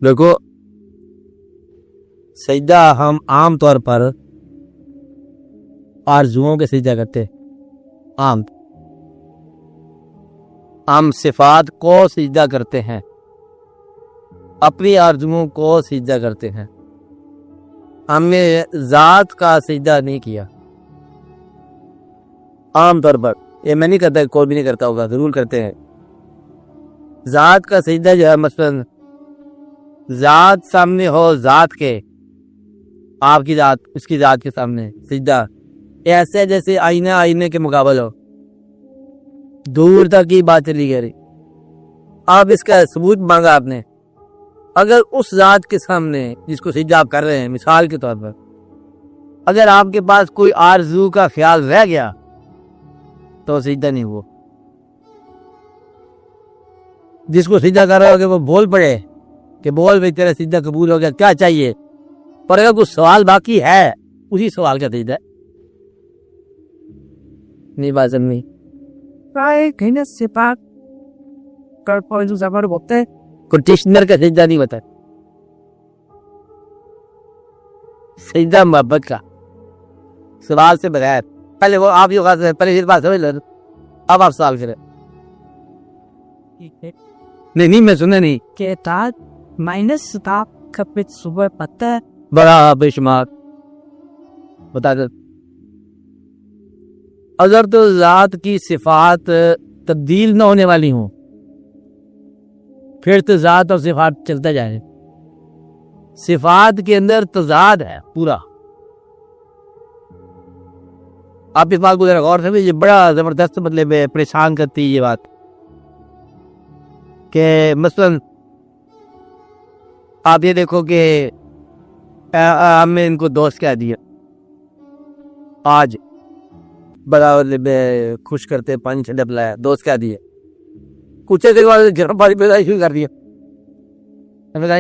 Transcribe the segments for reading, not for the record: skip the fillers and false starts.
देखो, सजदा हम आम तौर पर आरजुओं के सजदा करते हैं। हम सिफात को सजदा करते हैं, अपनी आरजुओं को सजदा करते हैं। हमने जात का सजदा नहीं किया आम तौर पर। ये मैं नहीं करता, कोई भी नहीं करता होगा, जरूर करते हैं। जात का सजदा जो है, मसलन जात सामने हो, जात के, आपकी जात उसकी जात के सामने सजदा, ऐसे जैसे आईना आईने के मुकाबले हो, दूर तक की बात चली गई। अब इसका सबूत मांगा आपने। अगर उस जात के सामने जिसको सजदा आप कर रहे हैं, मिसाल के तौर पर, अगर आपके पास कोई आरजू का ख्याल रह गया तो सजदा नहीं। वो जिसको सजदा कर रहे हो वो बोल पड़े कि बोल भाई तेरा सजदा कबूल हो गया, क्या चाहिए, पर अगर कुछ सवाल बाकी है, उसी सवाल का सजदा नहीं। बात समझी? कंडीशनर का सजदा नहीं बता, सजदा मोहब्बत का, सवाल से बगैर। पहले वो आप जो पहले फिर बात समझ लो, अब आप सवाल करें। नहीं, मैं सुना नहीं। माइनस सुबह पता है बड़ा बेशुमार बता दो। अगर तो जात की सिफात तब्दील न होने वाली हो, फिर तो जात और सिफात चलता जाए। सिफात के अंदर तजाद है पूरा। आप इस बात को जरा गौर से, ये बड़ा जबरदस्त मतलब परेशान करती है ये बात कि मसलन आप ये देखो कि हमने इनको दोस्त कह दिया, आज बड़ा खुश करते पंच डबलाया, दोस्त कह दिए, कुछ देर बाद गर्म पानी पैदा शुरू कर दिया,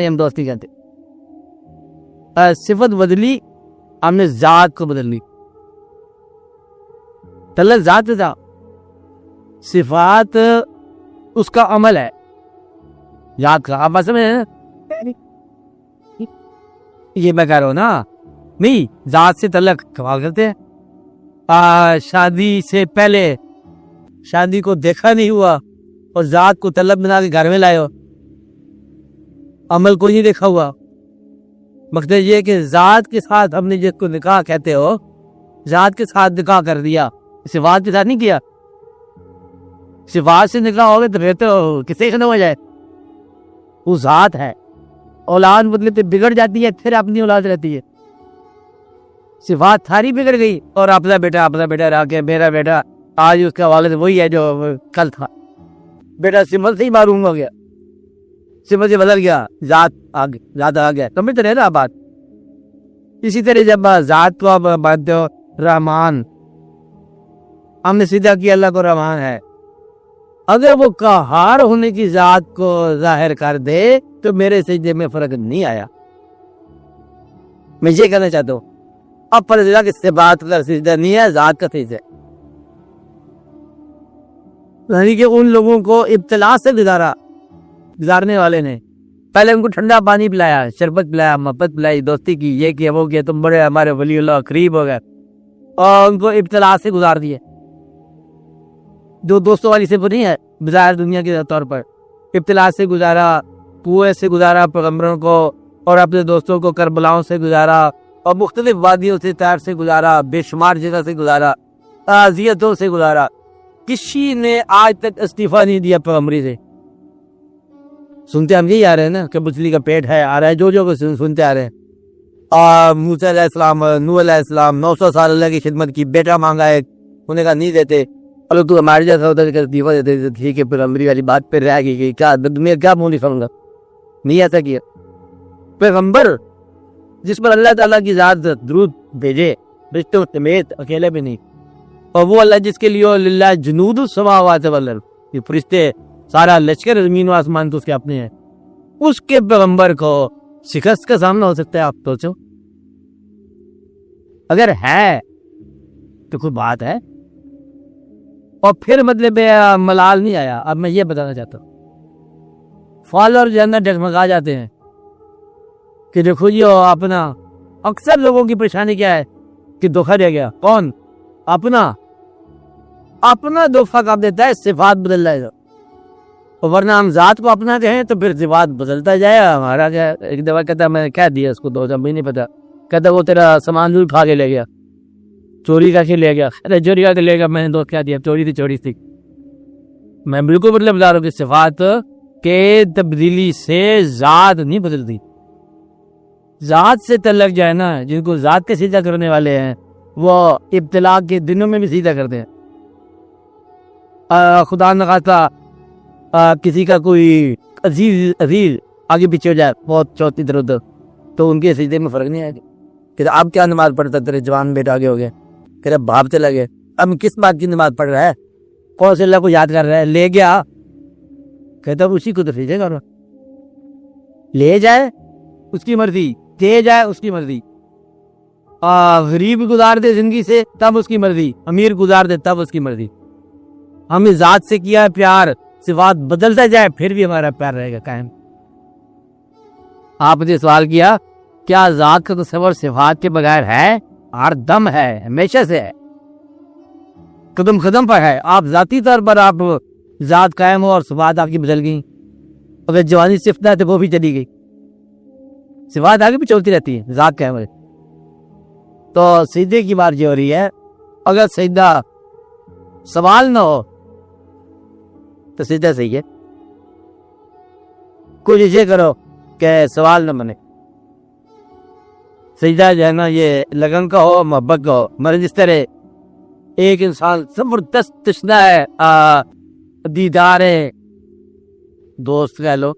हम दोस्ती कहते। सिफत बदली, हमने जात को बदल ली। तल्ला जात था, सिफात उसका अमल है जात का। आप समझ में, ये मैं कह रहा हूं ना, नहीं जात से तल्लक कमाल करते हैं। शादी से पहले शादी को देखा नहीं हुआ और जात को तलब बना के घर में लाए हो, अमल को नहीं देखा हुआ। मकसद ये कि जात के साथ हमने जिसको निकाह कहते हो, जात के साथ निकाह कर दिया, सिफात के साथ नहीं किया। सिफात से निकाह हो गए तो फिर तो किसे खत्म हो जाए, वो जात है। औलाद बदले तो बिगड़ जाती है, फिर अपनी औलाद रहती है। सिफात थारी बिगड़ गई और अपना बेटा रह के मेरा बेटा, आज उसका वालिद वही है जो कल था। बेटा सिमल से ही मारूम हो गया, सिमल से बदल गया, जात आ गया। समझ तो रहे ना बात। इसी तरह जब जात को आप मानते हो रहमान, हमने सीधा किया अल्लाह को रहमान है, अगर वो कहार होने की जात को जाहिर कर दे तो मेरे सजदे में फर्क नहीं आया। मैं ये कहना चाहता हूँ, अब पर किससे बात का सजदा नहीं है, जात का सजदा। यानी कि उन लोगों को इब्तिला से गुजारने वाले ने पहले उनको ठंडा पानी पिलाया, शरबत पिलाया, मोहब्बत पिलाई, दोस्ती की, ये किया वो किया, तुम बड़े हमारे वलीउल्लाह करीब हो गए, और उनको इब्तिला से गुजार दिए। जो दोस्तों वाली सिफत नहीं है बाजार दुनिया के तौर पर, इब्तिला से गुजारा, कुएं से गुजारा पैगंबरों को, और अपने दोस्तों को करबलाओं से गुजारा, और मुख्तलिफ वादियों से तैर से गुजारा, बेशुमार जगह से गुजारा, अजियतों से गुजारा। किसी ने आज तक इस्तीफा नहीं दिया पैगंबरी से। सुनते हम यही आ रहे हैं ना कि बुचली का पेट है, आ रहा है, जो को सुनते आ रहे हैं। मूसा अलैहिस्सलाम, नूह अलैहिस्सलाम 900 साल अल्लाह की खिदमत की, बेटा मांगा एक, उन्हें कहा नहीं देते, और तू हमारे जैसा होता है इस्तीफा देते, ठीक है पैगंबरी वाली बात पर रह गई, क्या मैं क्या बोली समझूंगा, नहीं ऐसा किया। पैगंबर जिस पर अल्लाह ताला की जात दरूद भेजे रिश्तों समेत, अकेले भी नहीं, और वो अल्लाह जिसके लिए लिल्लाह जुनूदुस समावाति वल अर्द, ये फरिश्ते सारा लश्कर ज़मीन व आसमान तो उसके अपने हैं, उसके पैगंबर को शिकस्त का सामना हो सकता है? आप सोचो, अगर है तो कोई बात है। और फिर मतलब मलाल नहीं आया। अब मैं ये बताना चाहता हूँ, फल और जन्नत डगमगा जाते हैं, कि देखो जी अपना, अक्सर लोगों की परेशानी क्या है कि धोखा दे गया। कौन? अपना। अपना धोखा कब देता है? सिफात बदल जाएगा। वरना हम जात को अपना कहें तो फिर सिफात बदलता जाएगा। हमारा क्या, एक दफा कहता मैं कह दिया उसको, 2 भी नहीं पता, कहता वो तेरा सामान भी उठा के ले गया, चोरी करके ले गया। अरे चोरी करके ले गया, मैंने दोस्त क्या दिया, चोरी थी। मैं बिल्कुल मतलब बता रहा हूँ कि सिफात के तब्दीली से जात नहीं बदलती। जात से तल्लक जाए ना, जिनको जात के सीधा करने वाले हैं वो इब्तिला के दिनों में भी सीधा करते हैं। खुदा न खास्ता किसी का कोई अजीज अजीज आगे पीछे हो जाए बहुत चौथी इधर उधर, तो उनके सीधे में फर्क नहीं आएगा। कहते आप क्या नमाज पढ़ता, तेरे जवान बेटा आगे हो गए, कह रहे भाप चला गए। अब किस बात की नमाज पढ़ रहा है, कौन से अल्लाह को याद कर रहा है? ले गया, कहता उसी को तो सीधे करो। ले जाए उसकी मर्जी, दे जाए उसकी मर्जी, गरीब गुजार दे जिंदगी से तब उसकी मर्जी, अमीर गुजार दे तब उसकी मर्जी। हम इस जात से किया है प्यार, सिफात बदलता जाए फिर भी हमारा प्यार रहेगा कायम। आपने सवाल किया क्या जात का तस्वर सिफात के बगैर है? हर दम है, हमेशा से है, कदम कदम पर है। आप जाती तौर पर आप जात कायम हो और सिफात आपकी बदल गई। अगर जवानी सिफत है तो वो भी चली गई, सिफात आगे भी चलती रहती है, जात कायम है। तो सीधे की बात ये हो रही है, अगर सीधा सवाल ना हो तो सीधा सही है। कुछ ऐसे करो कि सवाल न बने। सीधा जो है ना ये लगन का हो, मोहब्बत का हो। मगर जिस तरह एक इंसान जबरदस्त तशना है, दीदार है, दोस्त कह लो,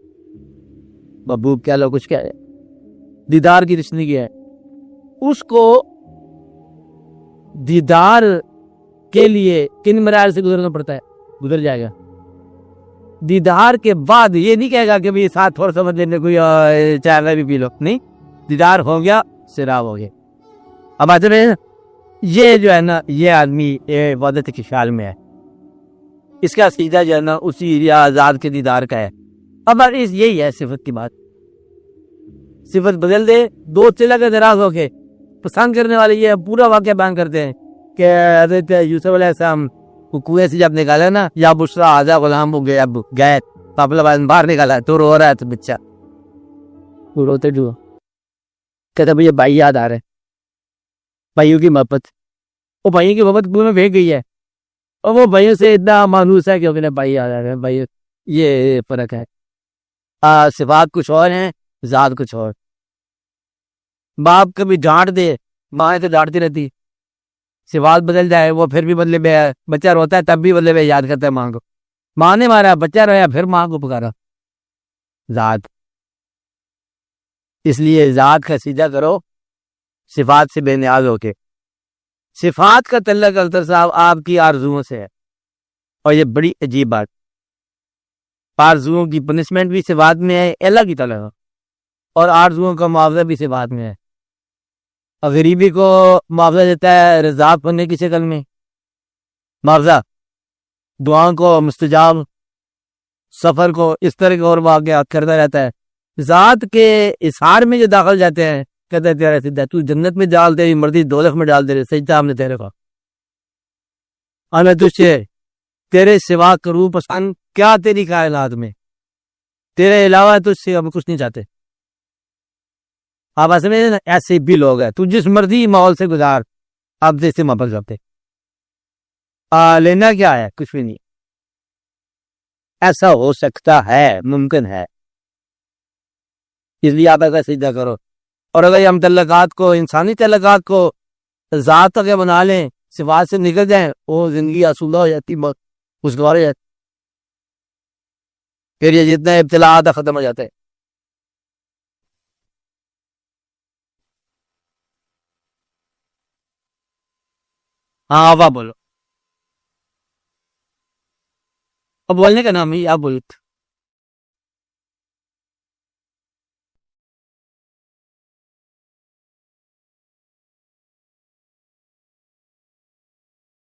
महबूब कह लो, कुछ कह है, दीदार की तशनगी है, उसको दीदार के लिए किन मराहल से गुजरना पड़ता है? गुजर जाएगा। दीदार के बाद ये नहीं कहेगा कि भाई साथ थोड़ा समझ लेने कोई चाय भी पी लो, नहीं, दीदार हो गया, सिराब हो गया। अब आते रहे, ये जो है ना ये आदमी इबादत के ख्याल में है, इसका सीधा जो है ना उसी आजाद के दीदार का है। अब इस यही है सिफत की बात, सिफत बदल दे। दो चिल्ला के दराज होके पसंद करने वाले ये पूरा वाक्य बयान करते हैं कि हज़रत यूसुफ अलैहिस्सलाम को कुएं से जब निकाला ना, या बुशरा आजा गुलाम हो गए, अब गए बाहर निकाला तो रो रहा है, तो बच्चा वो रोते डूबो, कहता भैया भाई याद आ रहे, भाइयों की मोहब्बत, वो भाइयों की मोहब्बत कुएं में फेंक गई है, और वो भाइयों से इतना मानूस है कि अपने भाई याद आ रहे हैं। भाई ये फर्क है। सिफात कुछ और है, जात कुछ और। बाप कभी डांट दे, माँ तो डांटती रहती, सिफात बदल जाए वो फिर भी बदले में है। बच्चा रोता है तब भी बदले में याद करता है माँ को, माँ ने मारा, बच्चा रोया फिर माँ को पुकारा। जात, इसलिए जात का सीधा करो सिफात से बेनियाज होके। सिफात का तल्लक अख्तर साहब आपकी आरजुओं से है, और ये बड़ी अजीब बात, आरजुओं की पनिशमेंट भी सिफात में है, अल्लाह की तलक, और आरजुओं का मुआवजा भी सिफात में है। गरीबी को मुआवजा देता है रज़ाक होने की शक्ल में, मुआवजा, दुआओं को मुस्तजाब, सफर को इस तरह के और वाक़यात करता रहता है। जात के इशार में जो दाखिल जाते हैं, कहते हैं तेरा सीधा तू जन्नत में डाल दे, मर्दी दोलख में डाल दे, सजदा हमने तेरे को, अने तुझसे तेरे सिवा करूँ पसंद क्या तेरी कायनात में, तेरे अलावा तुझसे हम कुछ नहीं चाहते। आप ऐसे में ऐसे भी लोग हैं, तू जिस मर्जी माहौल से गुजार, आप जैसे मोहब्बत करते, लेना क्या है? कुछ भी नहीं। ऐसा हो सकता है, मुमकिन है, इसलिए आप ऐसा सीधा करो। और अगर हम तल्लकात को, इंसानी तल्लकात को जात तक बना लें, सिफात से निकल जाए, वो जिंदगी आसूदा हो जाती, बहुत खुशगवार हो जाती, फिर ये जितना इब्तिला आता खत्म हो जाता है। हाँ आप बोलो, अब बोलने का नाम ही आप बोलो।